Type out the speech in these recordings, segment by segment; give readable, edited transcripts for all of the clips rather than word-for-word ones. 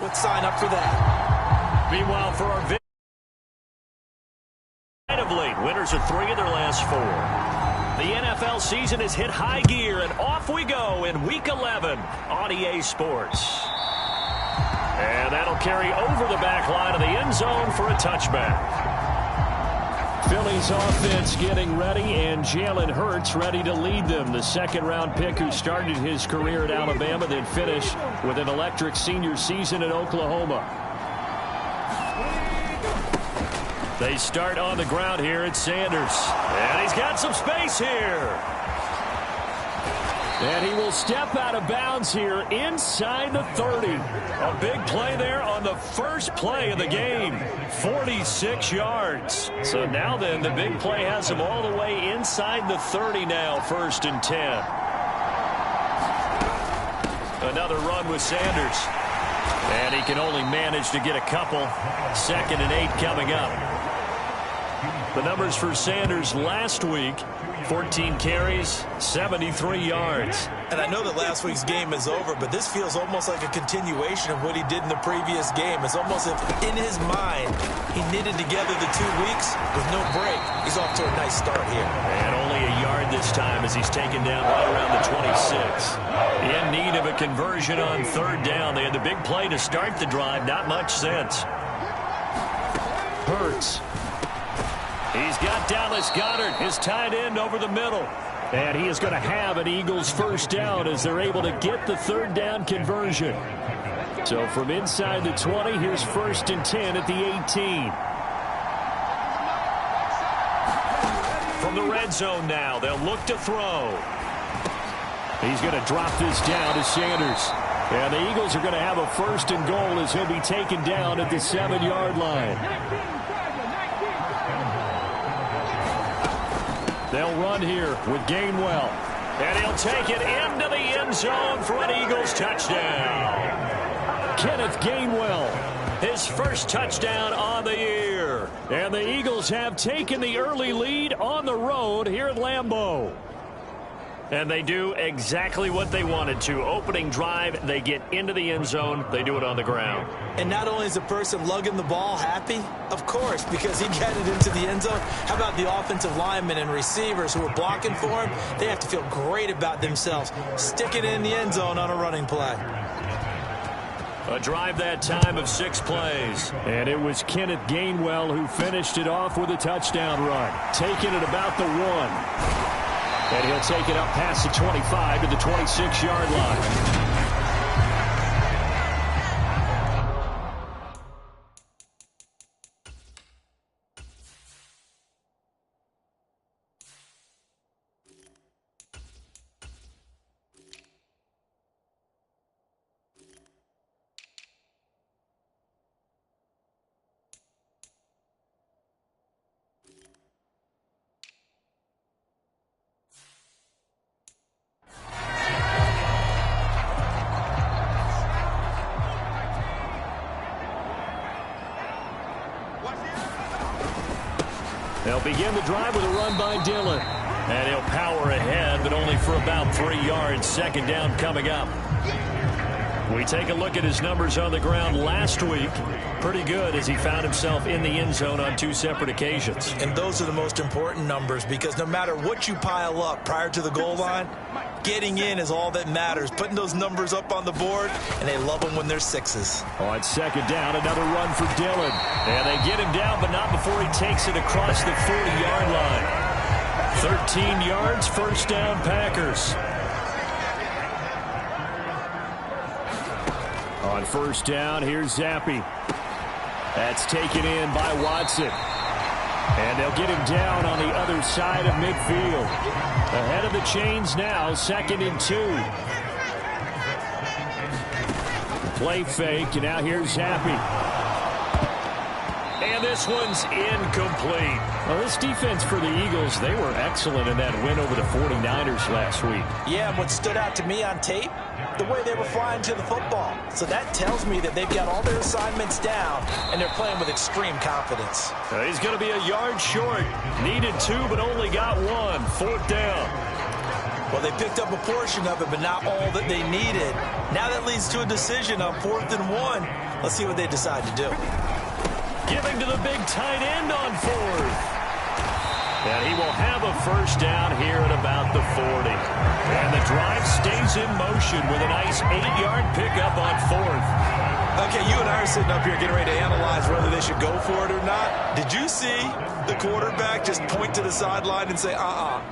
Let's sign up for that. Meanwhile, for our of late, winners of 3 of their last 4. The NFL season has hit high gear, and off we go in Week 11 on EA Sports. And that'll carry over the back line of the end zone for a touchback. Philly's offense getting ready, and Jalen Hurts ready to lead them. The second-round pick who started his career at Alabama, then finished with an electric senior season at Oklahoma. They start on the ground here at Sanders. And he's got some space here. And he will step out of bounds here inside the 30. A big play there on the first play of the game. 46 yards. So now then, the big play has him all the way inside the 30 now, 1st and 10. Another run with Sanders. And he can only manage to get a couple. 2nd and 8 coming up. The numbers for Sanders last week, 14 carries, 73 yards. And I know that last week's game is over, but this feels almost like a continuation of what he did in the previous game. It's almost as if in his mind he knitted together the 2 weeks with no break. He's off to a nice start here. And only a yard this time as he's taken down right around the 26. In need of a conversion on 3rd down. They had the big play to start the drive. Not much sense. Hurts. He's got Dallas Goedert, his tight end, over the middle. And he is going to have an Eagles first down as they're able to get the 3rd down conversion. So from inside the 20, here's 1st and 10 at the 18. From the red zone now, they'll look to throw. He's going to drop this down to Sanders. And the Eagles are going to have a 1st and goal as he'll be taken down at the 7-yard line. They'll run here with Gainwell. And he'll take it into the end zone for an Eagles touchdown. Kenneth Gainwell, his first touchdown on the year. And the Eagles have taken the early lead on the road here at Lambeau. And they do exactly what they wanted to. Opening drive, they get into the end zone. They do it on the ground. And not only is the person lugging the ball happy, of course, because he got it into the end zone. How about the offensive linemen and receivers who are blocking for him? They have to feel great about themselves, sticking it in the end zone on a running play. A drive that time of 6 plays. And it was Kenneth Gainwell who finished it off with a touchdown run. Taking it about the 1. And he'll take it up past the 25 to the 26-yard line. They'll begin the drive with a run by Dillon. And he'll power ahead, but only for about 3 yards. 2nd down coming up. We take a look at his numbers on the ground last week. Pretty good as he found himself in the end zone on 2 separate occasions. And those are the most important numbers because no matter what you pile up prior to the goal line, getting in is all that matters. Putting those numbers up on the board, and they love them when they're 6s. On 2nd down, another run for Dillon. And they get him down, but not before he takes it across the 40-yard line. 13 yards, 1st down Packers. On 1st down, here's Zappi. That's taken in by Watson. And they'll get him down on the other side of midfield. Ahead of the chains now, 2nd and 2. Play fake, and now here's Zappi. And this one's incomplete. Well, this defense for the Eagles, they were excellent in that win over the 49ers last week. Yeah, and what stood out to me on tape, the way they were flying to the football. So that tells me that they've got all their assignments down, and they're playing with extreme confidence. He's going to be a yard short. Needed 2, but only got 1. 4th down. Well, they picked up a portion of it, but not all that they needed. Now that leads to a decision on 4th and 1. Let's see what they decide to do. Giving to the big tight end on 4th. And he will have a first down here at about the 40. And the drive stays in motion with a nice 8-yard pickup on 4th. Okay, you and I are sitting up here getting ready to analyze whether they should go for it or not. Did you see the quarterback just point to the sideline and say,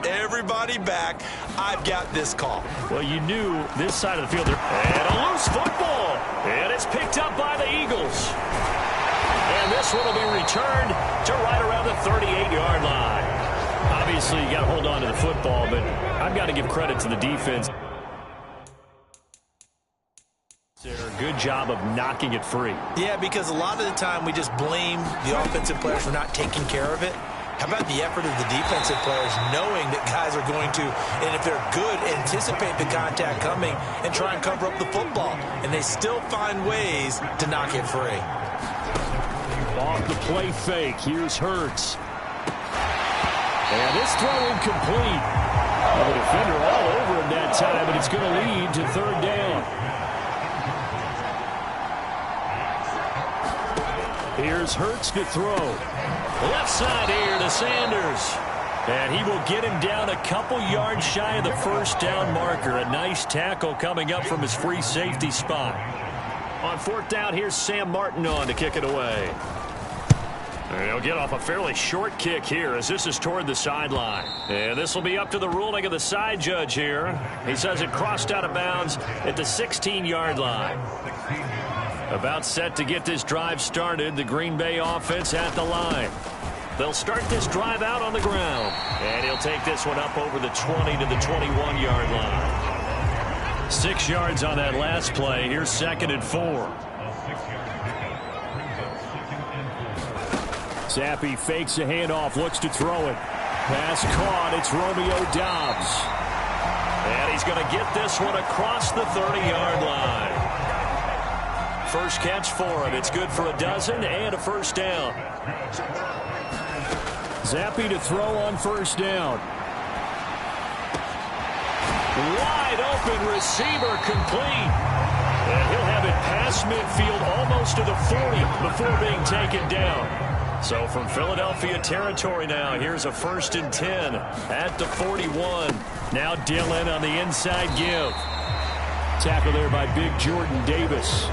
everybody back, I've got this call? Well, you knew this side of the field. And a loose football. And it's picked up by the Eagles. And this one will be returned to right around the 38-yard line. Obviously, you got to hold on to the football, but I've got to give credit to the defense. Good job of knocking it free. Yeah, because a lot of the time we just blame the offensive players for not taking care of it. How about the effort of the defensive players knowing that guys are going to, and if they're good, anticipate the contact coming and try and cover up the football. And they still find ways to knock it free. Off the play fake. Here's Hurts. And this throw incomplete. The defender all over him that time, and it's going to lead to 3rd down. Here's Hurts to throw. Left side here to Sanders. And he will get him down a couple yards shy of the first down marker. A nice tackle coming up from his free safety spot. On 4th down, here's Sam Martin on to kick it away. And he'll get off a fairly short kick here as this is toward the sideline. And this will be up to the ruling of the side judge here. He says it crossed out of bounds at the 16-yard line. About set to get this drive started, the Green Bay offense at the line. They'll start this drive out on the ground. And he'll take this one up over the 20 to the 21-yard line. 6 yards on that last play. Here's 2nd and 4. Zappi fakes a handoff, looks to throw it. Pass caught. It's Romeo Doubs. And he's going to get this one across the 30-yard line. First catch for him. It's good for a dozen and a first down. Zappi to throw on 1st down. Wide open receiver complete. And he'll have it past midfield almost to the 40 before being taken down. So from Philadelphia territory now, here's a 1st and 10 at the 41. Now Dillon on the inside give. Tackle there by big Jordan Davis.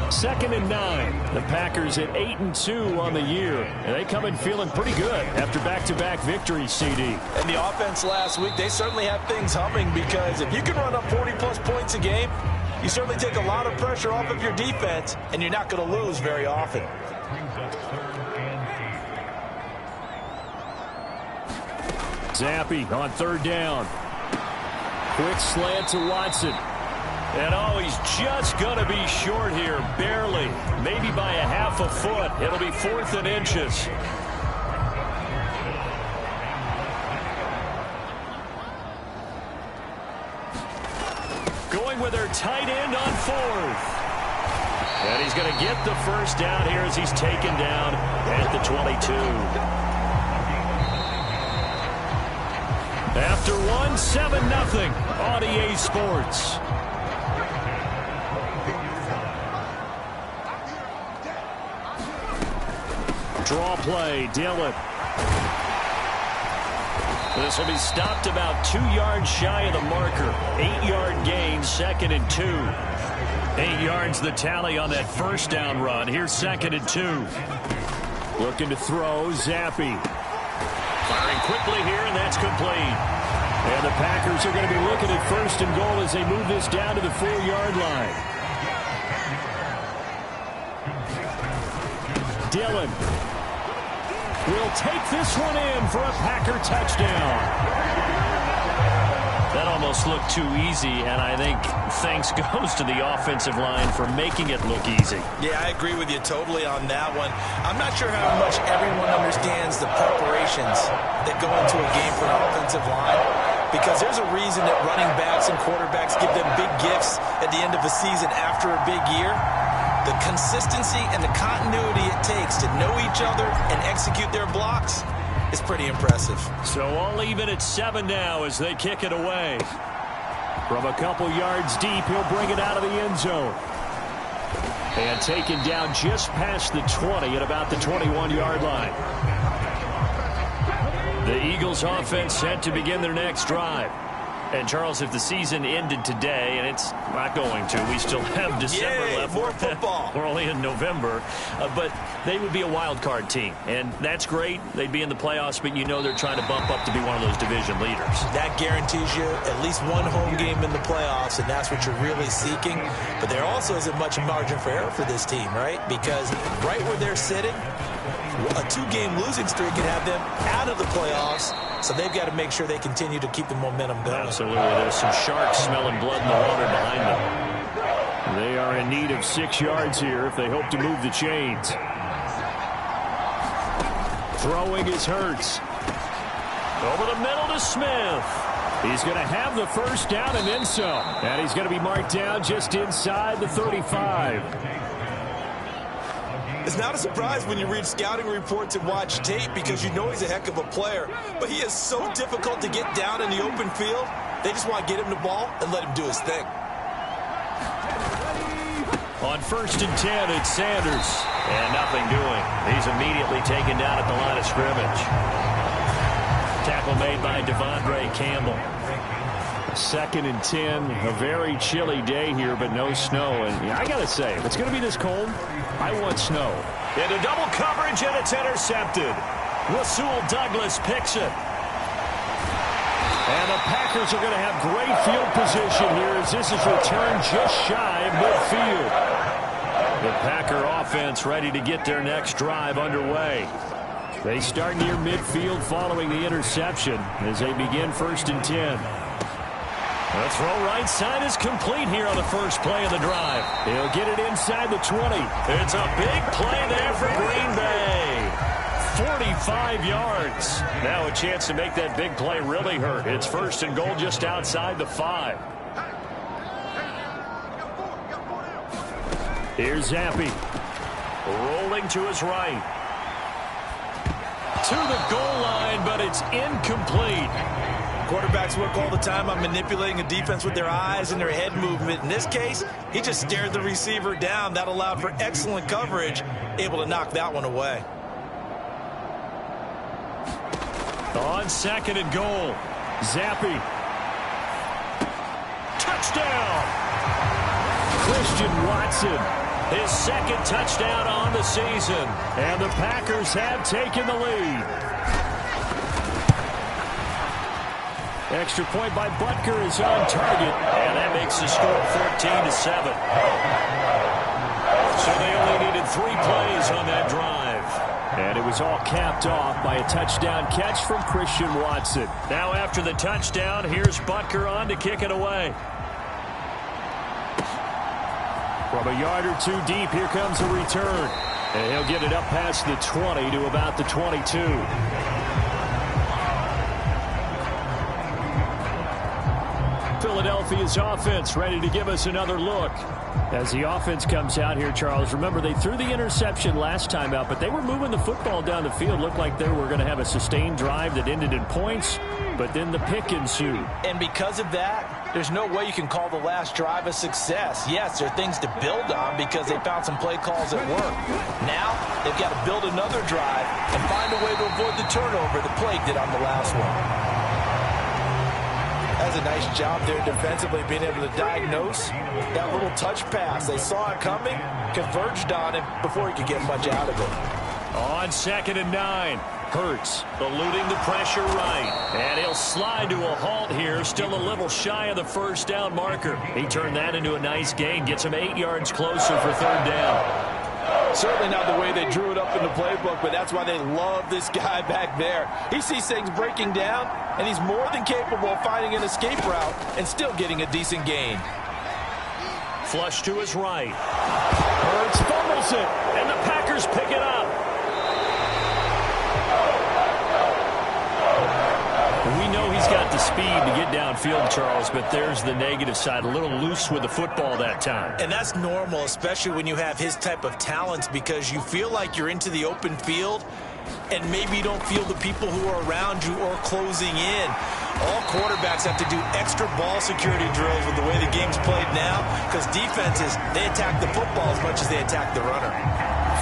2nd and 9. The Packers at 8-2 on the year. And they come in feeling pretty good after back-to-back victories, CD. And the offense last week, they certainly have things humming because if you can run up 40-plus points a game, you certainly take a lot of pressure off of your defense, and you're not going to lose very often. Zappi on 3rd down. Quick slant to Watson. And he's just going to be short here, barely. Maybe by a half a foot. It'll be 4th and inches. Going with their tight end on 4th. And he's going to get the first down here as he's taken down at the 22. After 7-0 on EA Sports. Draw play, Dillon. This will be stopped about 2 yards shy of the marker. 8-yard gain, 2nd and 2. 8 yards the tally on that first down run. Here's 2nd and 2. Looking to throw, Zappi. Firing quickly here, and that's complete. And the Packers are going to be looking at 1st and goal as they move this down to the 4-yard line. Dillon will take this one in for a Packer touchdown. That almost looked too easy, and I think thanks goes to the offensive line for making it look easy. Yeah, I agree with you totally on that one. I'm not sure how much everyone understands the preparations that go into a game for an offensive line, because there's a reason that running backs and quarterbacks give them big gifts at the end of a season after a big year. The consistency and the continuity it takes to know each other and execute their blocks is pretty impressive. So all even at 7 now as they kick it away. From a couple yards deep, he'll bring it out of the end zone. And taken down just past the 20 at about the 21-yard line. The Eagles offense set to begin their next drive. And, Charles, if the season ended today, and it's not going to, we still have December left. More football. We're only in November. But they would be a wild card team. And that's great. They'd be in the playoffs, but you know they're trying to bump up to be one of those division leaders. That guarantees you at least one home game in the playoffs, and that's what you're really seeking. But there also isn't much margin for error for this team, right? Because right where they're sitting, a 2-game losing streak can have them out of the playoffs. So they've got to make sure they continue to keep the momentum going. Absolutely. There's some sharks smelling blood in the water behind them. They are in need of 6 yards here if they hope to move the chains. Throwing is Hurts. Over the middle to Smith. He's going to have the first down and then some. And he's going to be marked down just inside the 35. It's not a surprise when you read scouting reports and watch tape because you know he's a heck of a player. But he is so difficult to get down in the open field. They just want to get him the ball and let him do his thing. On 1st and 10, it's Sanders. And nothing doing. He's immediately taken down at the line of scrimmage. Tackle made by Devondre Campbell. 2nd and 10, a very chilly day here, but no snow. And yeah, I got to say, if it's going to be this cold, I want snow. Into double coverage, and it's intercepted. Rasul Douglas picks it. And the Packers are going to have great field position here as this is returned just shy of midfield. The Packer offense ready to get their next drive underway. They start near midfield following the interception as they begin 1st and 10. The throw right side is complete here on the first play of the drive. He'll get it inside the 20. It's a big play there for Green Bay. 45 yards. Now a chance to make that big play really hurt. It's 1st and goal just outside the 5. Here's Zappi. Rolling to his right. To the goal line, but it's incomplete. Quarterbacks work all the time on manipulating a defense with their eyes and their head movement. In this case, he just stared the receiver down. That allowed for excellent coverage, able to knock that one away. On 2nd and goal, Zappi. Touchdown! Christian Watson, his 2nd touchdown on the season. And the Packers have taken the lead. Extra point by Butker is on target, and that makes the score 14-7. So they only needed 3 plays on that drive. And it was all capped off by a touchdown catch from Christian Watson. Now after the touchdown, here's Butker on to kick it away. From a yard or 2 deep, here comes a return. And he'll get it up past the 20 to about the 22. Philadelphia's offense ready to give us another look. As the offense comes out here, Charles, remember they threw the interception last time out, but they were moving the football down the field. Looked like they were going to have a sustained drive that ended in points, but then the pick ensued. And because of that, there's no way you can call the last drive a success. Yes, there are things to build on because they found some play calls that work. Now, they've got to build another drive and find a way to avoid the turnover the play did on the last one. That's a nice job there defensively, being able to diagnose that little touch pass. They saw it coming, converged on it before he could get much out of it. On 2nd and 9, Hurts eluding the pressure right. And he'll slide to a halt here, still a little shy of the first down marker. He turned that into a nice gain, gets him 8 yards closer for 3rd down. Certainly not the way they drew it up in the playbook, but that's why they love this guy back there. He sees things breaking down, and he's more than capable of finding an escape route and still getting a decent gain. Flush to his right. Hurts fumbles it, and the Packers pick it up. We know he's got the speed to get downfield, Charles, but there's the negative side. A little loose with the football that time. And that's normal, especially when you have his type of talents, because you feel like you're into the open field and maybe you don't feel the people who are around you or closing in. All quarterbacks have to do extra ball security drills with the way the game's played now, because defenses, they attack the football as much as they attack the runner.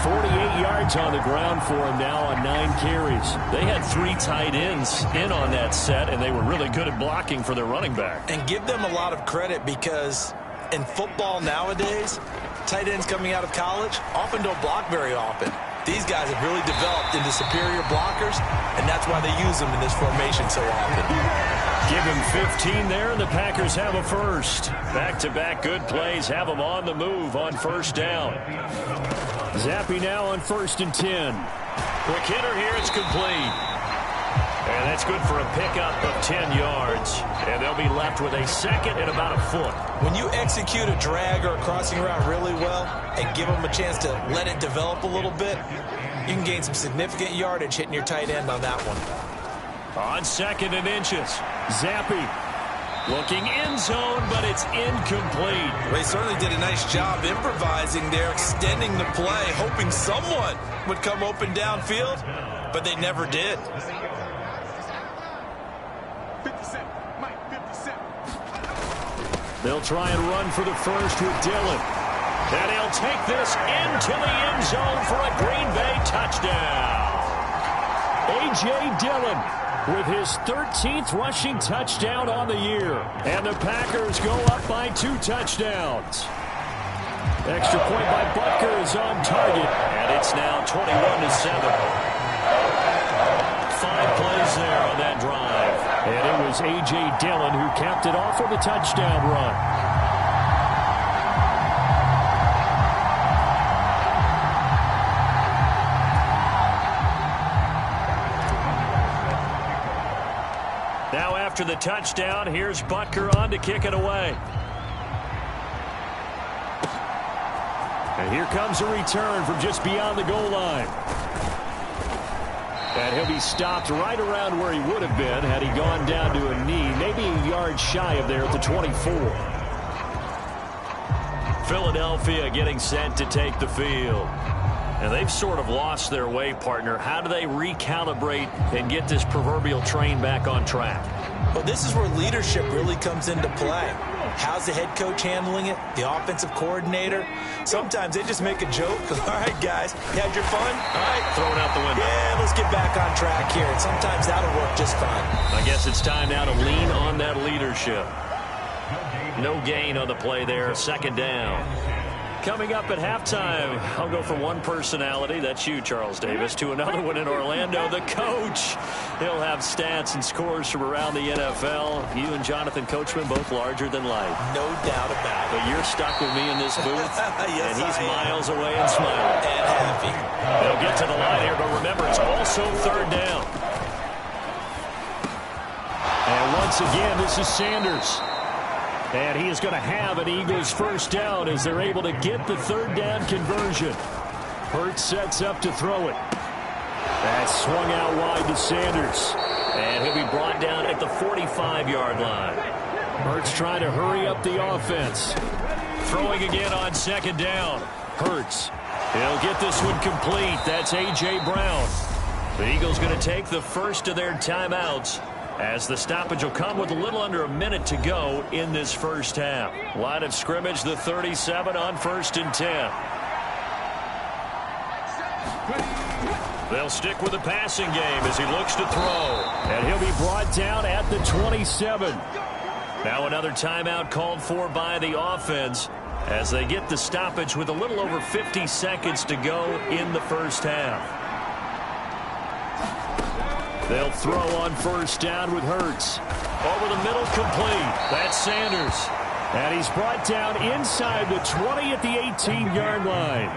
48 yards on the ground for him now on 9 carries. They had 3 tight ends in on that set, and they were really good at blocking for their running back. And give them a lot of credit, because in football nowadays, tight ends coming out of college often don't block very often. These guys have really developed into superior blockers, and that's why they use them in this formation so often. Give him 15 there, and the Packers have a first. Back-to-back good plays have them on the move on first down. Zappe now on 1st and 10. Quick hitter here, it's complete. And that's good for a pickup of 10 yards. And they'll be left with a second and about a foot. When you execute a drag or a crossing route really well and give them a chance to let it develop a little bit, you can gain some significant yardage hitting your tight end on that one. On 2nd and inches, Zappe looking end zone, but it's incomplete. They certainly did a nice job improvising there, extending the play, hoping someone would come open downfield, but they never did. They'll try and run for the first with Dillon. And he'll take this into the end zone for a Green Bay touchdown. A.J. Dillon with his 13th rushing touchdown on the year. And the Packers go up by 2 touchdowns. Extra point by Butker is on target. And it's now 21-7. 5 plays there on that drive. And it was A.J. Dillon who capped it off with a touchdown run. Now after the touchdown, here's Butker on to kick it away. And here comes a return from just beyond the goal line. And he'll be stopped right around where he would have been had he gone down to a knee, maybe a yard shy of there at the 24. Philadelphia getting set to take the field. And they've sort of lost their way, partner. How do they recalibrate and get this proverbial train back on track? Well, this is where leadership really comes into play. How's the head coach handling it? The offensive coordinator? Sometimes they just make a joke. All right, guys, you had your fun? All right. Throwing out the window. Yeah, let's get back on track here. And sometimes that'll work just fine. I guess it's time now to lean on that leadership. No gain on the play there. 2nd down. Coming up at halftime, I'll go from one personality, that's you, Charles Davis, to another one in Orlando, the coach. He'll have stats and scores from around the NFL. You and Jonathan Coachman, both larger than life. No doubt about it. But you're stuck with me in this booth, yes, and he's miles away and smiling. And happy. They'll get to the line here, but remember, it's also 3rd down. And once again, this is Sanders. And he is going to have an Eagles first down as they're able to get the 3rd down conversion. Hurts sets up to throw it. That's swung out wide to Sanders. And he'll be brought down at the 45-yard line. Hurts trying to hurry up the offense. Throwing again on 2nd down. Hurts. He'll get this one complete. That's A.J. Brown. The Eagles going to take the first of their timeouts, as the stoppage will come with a little under a minute to go in this first half. Line of scrimmage, the 37 on 1st and 10. They'll stick with the passing game as he looks to throw. And he'll be brought down at the 27. Now another timeout called for by the offense as they get the stoppage with a little over 50 seconds to go in the first half. They'll throw on first down with Hurts. Over the middle, complete. That's Sanders. And he's brought down inside the 20 at the 18-yard line.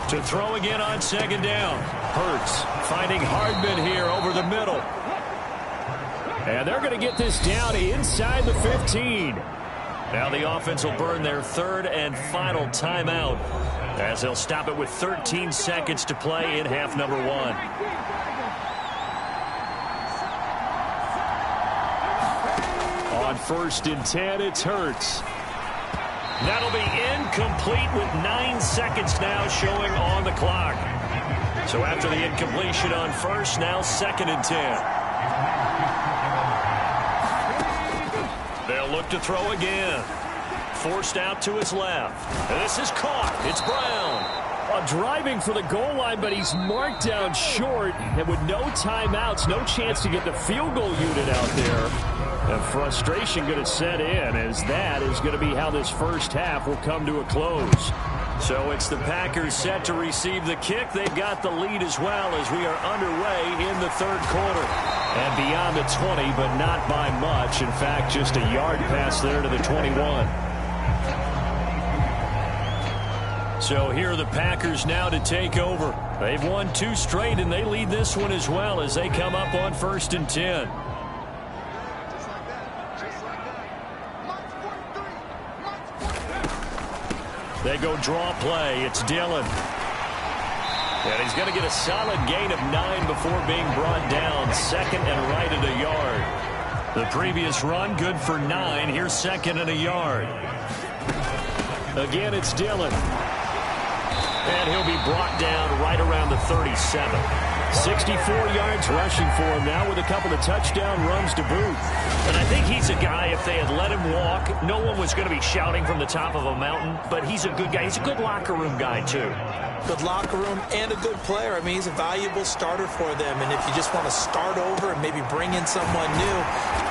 To throw again on 2nd down. Hurts finding Hardman here over the middle. And they're going to get this down inside the 15. Now the offense will burn their 3rd and final timeout, as they'll stop it with 13 seconds to play in half number 1. On 1st and 10, it's Hurts. That'll be incomplete with 9 seconds now showing on the clock. So after the incompletion on first, now 2nd and 10. They'll look to throw again. Forced out to his left. And this is caught. It's Brown. Driving for the goal line, but he's marked down short. And with no timeouts, no chance to get the field goal unit out there. And frustration going to set in, as that is going to be how this first half will come to a close. So it's the Packers set to receive the kick. They've got the lead as well as we are underway in the 3rd quarter. And beyond the 20, but not by much. In fact, just a yard pass there to the 21. So here are the Packers now to take over. They've won 2 straight, and they lead this one as well as they come up on 1st and 10. They go draw play. It's Dillon. And he's going to get a solid gain of 9 before being brought down. 2nd and right at a yard. The previous run good for 9. Here's 2nd and a yard. Again, it's Dillon. And he'll be brought down right around the 37. 64 yards rushing for him now with a couple of touchdown runs to boot. And I think he's a guy, if they had let him walk, no one was going to be shouting from the top of a mountain. But he's a good guy. He's a good locker room guy, too. Good locker room and a good player. I mean, he's a valuable starter for them. And if you just want to start over and maybe bring in someone new,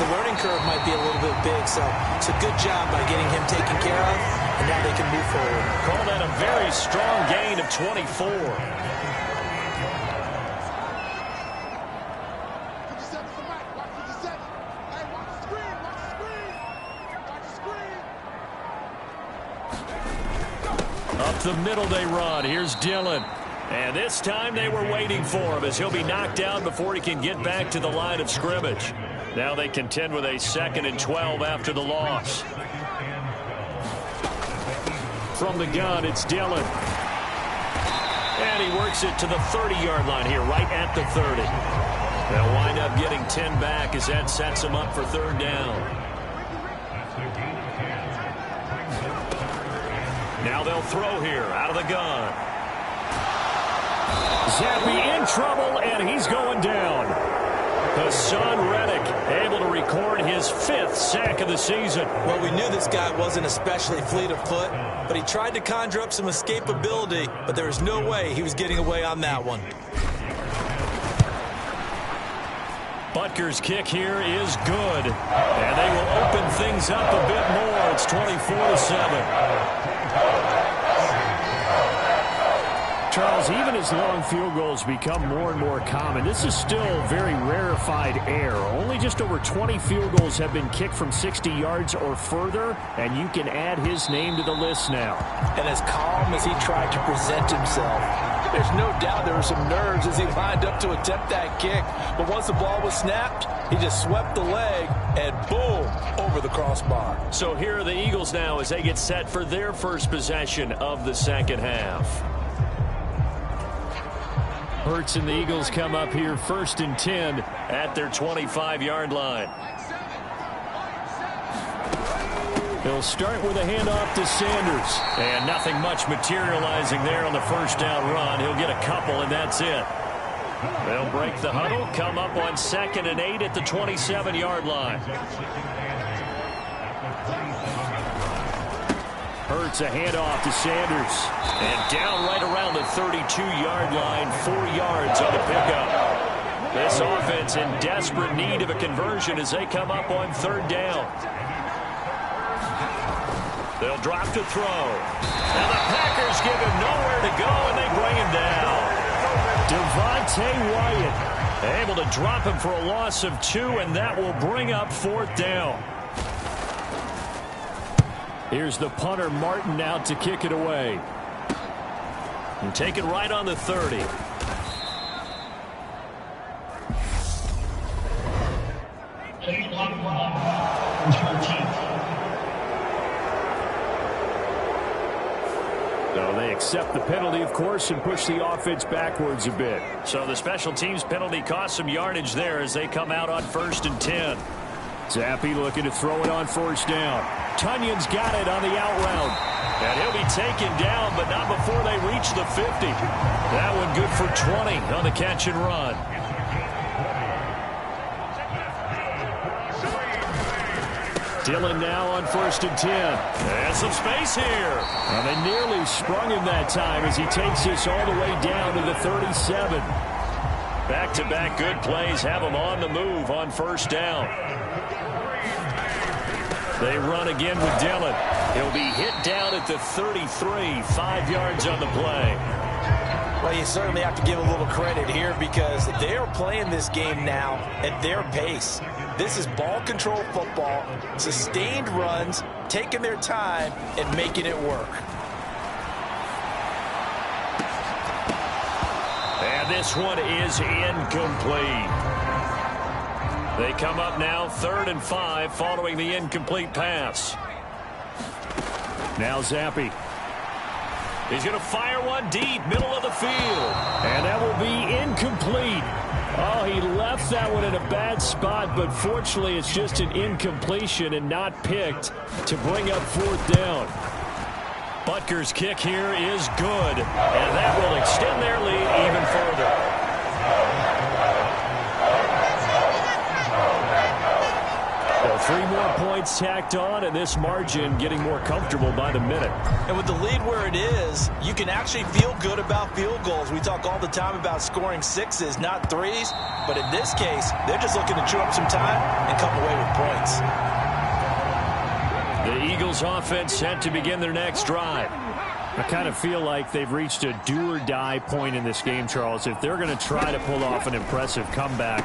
the learning curve might be a little bit big. So it's a good job by getting him taken care of, and now they can move forward. Call that a very strong gain of 24. Up the middle they run. Here's Dillon. And this time they were waiting for him as he'll be knocked down before he can get back to the line of scrimmage. Now they contend with a 2nd and 12 after the loss. From the gun, it's Dillon. And he works it to the 30-yard line here, right at the 30. They'll wind up getting 10 back as that sets him up for 3rd down. Now they'll throw here out of the gun. Zappi in trouble, and he's going down. Hassan Reddick able to record his 5th sack of the season. Well, we knew this guy wasn't especially fleet of foot, but he tried to conjure up some escapability, but there was no way he was getting away on that one. Butker's kick here is good, and they will open things up a bit more. It's 24-7. Charles, even as long field goals become more and more common, this is still very rarefied air. Only just over 20 field goals have been kicked from 60 yards or further, and you can add his name to the list now. And as calm as he tried to present himself, there's no doubt there were some nerves as he lined up to attempt that kick. But once the ball was snapped, he just swept the leg and boom, over the crossbar. So here are the Eagles now as they get set for their first possession of the 2nd half. Hurts and the Eagles come up here 1st and 10 at their 25-yard line. They'll start with a handoff to Sanders. And nothing much materializing there on the 1st down run. He'll get a couple, and that's it. They'll break the huddle, come up on 2nd and 8 at the 27-yard line. Hurts a handoff to Sanders. And down right around the 32-yard line, 4 yards on the pickup. This offense in desperate need of a conversion as they come up on 3rd down. They'll drop to throw. And the Packers give him nowhere to go, and they bring him down. Devontae Wyatt able to drop him for a loss of 2, and that will bring up 4th down. Here's the punter, Martin, out to kick it away. And take it right on the 30. So they accept the penalty, of course, and push the offense backwards a bit. So the special teams penalty cost some yardage there as they come out on 1st and 10. Zappe looking to throw it on first down. Tunyon's got it on the out route. And he'll be taken down, but not before they reach the 50. That one good for 20 on the catch and run. Dillon now on 1st and 10. And some space here. And they nearly sprung him that time as he takes this all the way down to the 37. Back-to-back good plays have him on the move on first down. They run again with Dillon. He'll be hit down at the 33, 5 yards on the play. Well, you certainly have to give a little credit here because they're playing this game now at their pace. This is ball control football, sustained runs, taking their time and making it work. And this one is incomplete. They come up now 3rd and 5 following the incomplete pass. Now Zappe. He's going to fire one deep, middle of the field. And that will be incomplete. Oh, he left that one in a bad spot, but fortunately it's just an incompletion and not picked to bring up 4th down. Butker's kick here is good, and that will extend their lead even further. Well, 3 more points tacked on, and this margin getting more comfortable by the minute. And with the lead where it is, you can actually feel good about field goals. We talk all the time about scoring 6s, not 3s. But in this case, they're just looking to chew up some time and come away with points. The Eagles offense set to begin their next drive. I kind of feel like they've reached a do-or-die point in this game, Charles. If they're going to try to pull off an impressive comeback,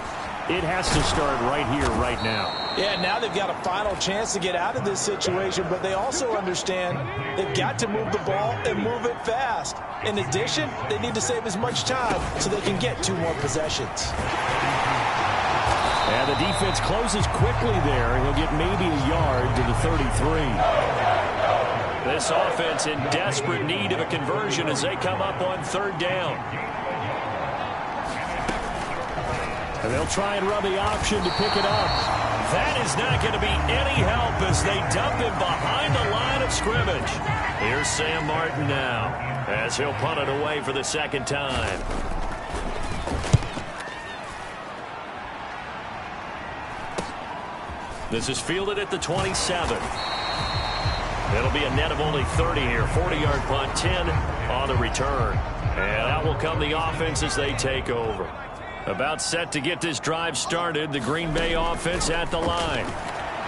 it has to start right here, right now. Yeah, now they've got a final chance to get out of this situation, but they also understand they've got to move the ball and move it fast. In addition, they need to save as much time so they can get 2 more possessions. And the defense closes quickly there. He'll get maybe a yard to the 33. This offense in desperate need of a conversion as they come up on 3rd down. And they'll try and run the option to pick it up. That is not going to be any help as they dump him behind the line of scrimmage. Here's Sam Martin now as he'll punt it away for the 2nd time. This is fielded at the 27. It'll be a net of only 30 here. 40-yard punt, 10 on the return. And out will come the offense as they take over. About set to get this drive started. The Green Bay offense at the line.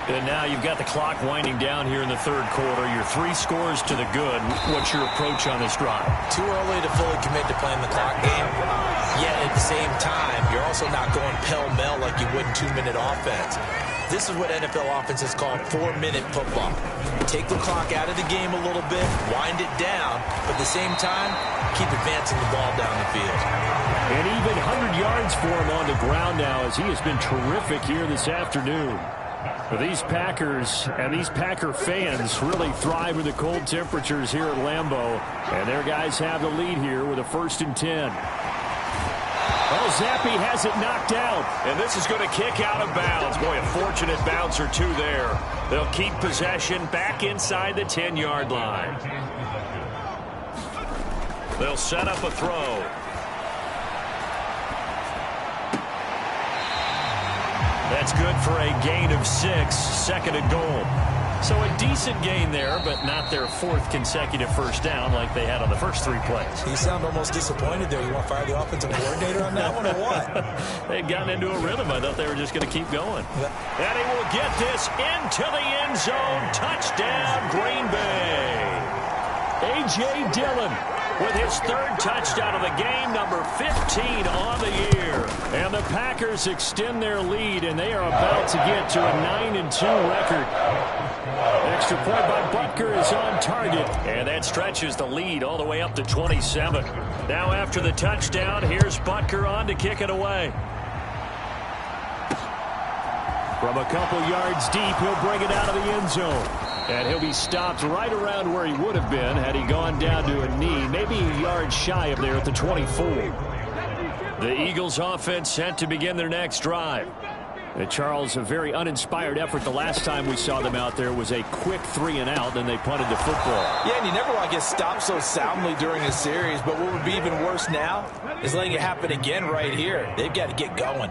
And now you've got the clock winding down here in the 3rd quarter. You're 3 scores to the good. What's your approach on this drive? Too early to fully commit to playing the clock game. Yet at the same time, you're also not going pell-mell like you would in 2-minute offense. This is what NFL offenses call 4-minute football. Take the clock out of the game a little bit, wind it down, but at the same time, keep advancing the ball down the field. And even 100 yards for him on the ground now as he has been terrific here this afternoon. But these Packers and these Packer fans really thrive with the cold temperatures here at Lambeau. And their guys have the lead here with a 1st and 10. Oh, Zappe has it knocked out. And this is going to kick out of bounds. Boy, a fortunate bounce or 2 there. They'll keep possession back inside the 10-yard line. They'll set up a throw. That's good for a gain of 6, 2nd and goal. So a decent gain there, but not their 4th consecutive first down like they had on the first 3 plays. You sound almost disappointed there. You want to fire the offensive coordinator on that one or what? They'd gotten into a rhythm. I thought they were just going to keep going. And he will get this into the end zone. Touchdown, Green Bay. A.J. Dillon with his 3rd touchdown of the game, number 15 on the year. And the Packers extend their lead, and they are about to get to a 9-2 record. Extra point by Butker is on target. And that stretches the lead all the way up to 27. Now after the touchdown, here's Butker on to kick it away. From a couple yards deep, he'll bring it out of the end zone. And he'll be stopped right around where he would have been had he gone down to a knee, maybe a yard shy of there at the 24. The Eagles offense set to begin their next drive. Charles, a very uninspired effort. The last time we saw them out there was a quick 3-and-out, then they punted the football. Yeah, and you never want to get stopped so soundly during a series, but what would be even worse now is letting it happen again right here. They've got to get going.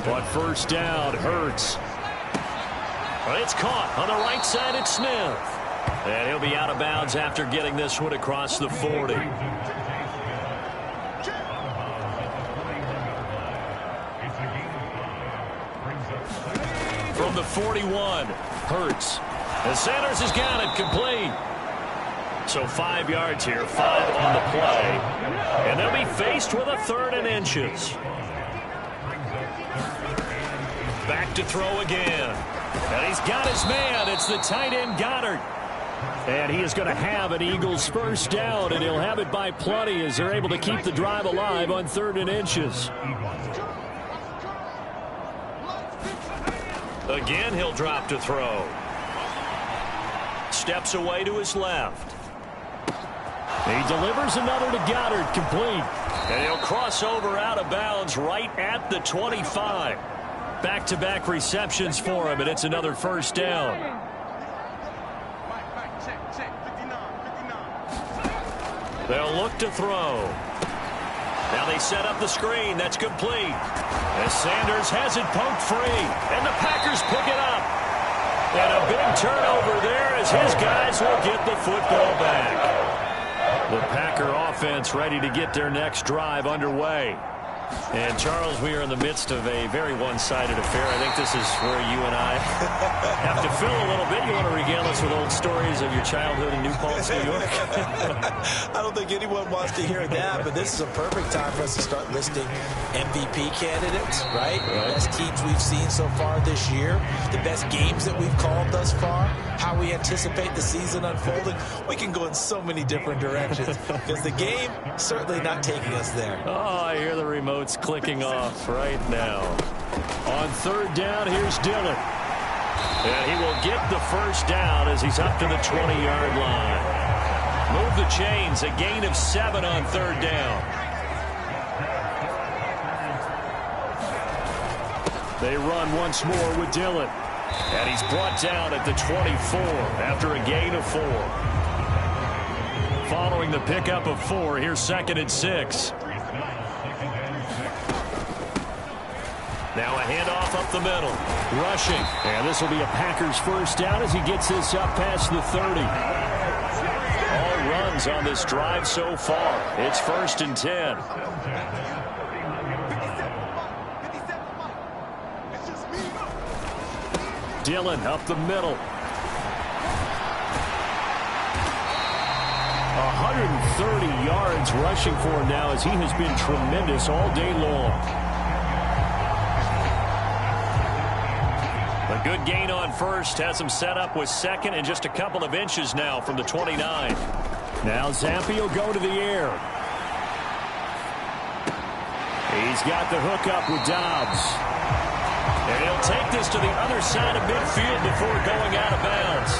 But first down, Hurts. Well, it's caught on the right side. It's Smith. And he'll be out of bounds after getting this one across the 40. From the 41, Hurts. And Sanders has got it complete. So 5 yards here, 5 on the play. And they'll be faced with a 3rd and inches. Back to throw again. And he's got his man. It's the tight end Goddard. And he is going to have an Eagles first down, and he'll have it by plenty as they're able to keep the drive alive on 3rd and inches. Again, he'll drop to throw. Steps away to his left. He delivers another to Goddard, complete. And he'll cross over out of bounds right at the 25. Back-to-back receptions for him, and it's another first down. They'll look to throw. Now they set up the screen. That's complete. As Sanders has it poked free. And the Packers pick it up. And a big turnover there as his guys will get the football back. The Packer offense ready to get their next drive underway. And, Charles, we are in the midst of a very one-sided affair. I think this is where you and I have to fill a little bit. You want to regale us with old stories of your childhood in New Paltz, New York? I don't think anyone wants to hear that, but this is a perfect time for us to start listing MVP candidates, right? The best teams we've seen so far this year, the best games that we've called thus far, how we anticipate the season unfolding. We can go in so many different directions because the game certainly not taking us there. Oh, I hear the remote. It's clicking off right now. On 3rd down, here's Dillon. And he will get the first down as he's up to the 20-yard line. Move the chains, a gain of 7 on 3rd down. They run once more with Dillon. And he's brought down at the 24 after a gain of 4. Following the pickup of 4, here's 2nd and 6. Now a handoff up the middle. Rushing. And this will be a Packers first down as he gets this up past the 30. All runs on this drive so far. It's 1st and 10. Dillon up the middle. 130 yards rushing for him now as he has been tremendous all day long. A good gain on first has him set up with 2nd and just a couple of inches now from the 29. Now Zampi will go to the air. He's got the hook up with Dobbs. And he'll take this to the other side of midfield before going out of bounds.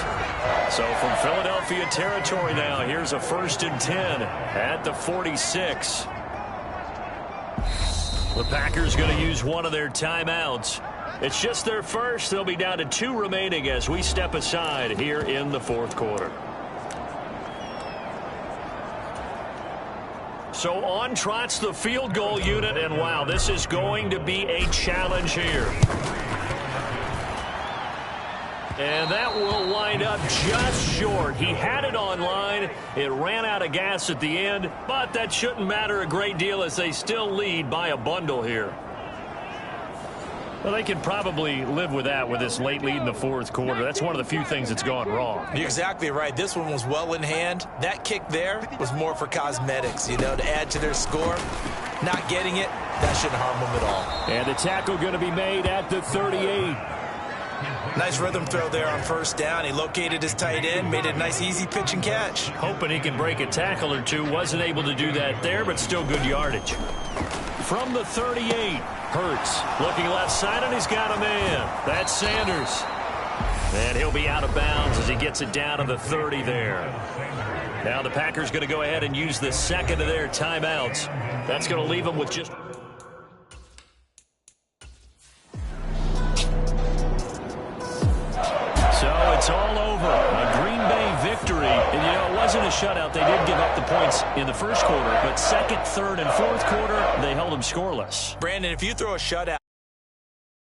So from Philadelphia territory now, here's a 1st and 10 at the 46. The Packers going to use one of their timeouts. It's just their first. They'll be down to 2 remaining as we step aside here in the 4th quarter. So on trots the field goal unit, and wow, this is going to be a challenge here. And that will wind up just short. He had it on line. It ran out of gas at the end, but that shouldn't matter a great deal as they still lead by a bundle here. Well, they can probably live with that with this late lead in the 4th quarter. That's one of the few things that's gone wrong. You're exactly right. This one was well in hand. That kick there was more for cosmetics, you know, to add to their score. Not getting it, that shouldn't harm them at all. And the tackle going to be made at the 38. Nice rhythm throw there on 1st down. He located his tight end, made a nice easy pitch and catch. Hoping he can break a tackle or two. Wasn't able to do that there, but still good yardage. From the 38. Hurts looking left side, and he's got a man. That's Sanders. And he'll be out of bounds as he gets it down to the 30 there. Now the Packers going to go ahead and use the 2nd of their timeouts. That's going to leave them with just... It's all over. A Green Bay victory. And, you know, it wasn't a shutout. They did give up the points in the first quarter, but second, third, and fourth quarter, they held them scoreless. Brandon, if you throw a shutout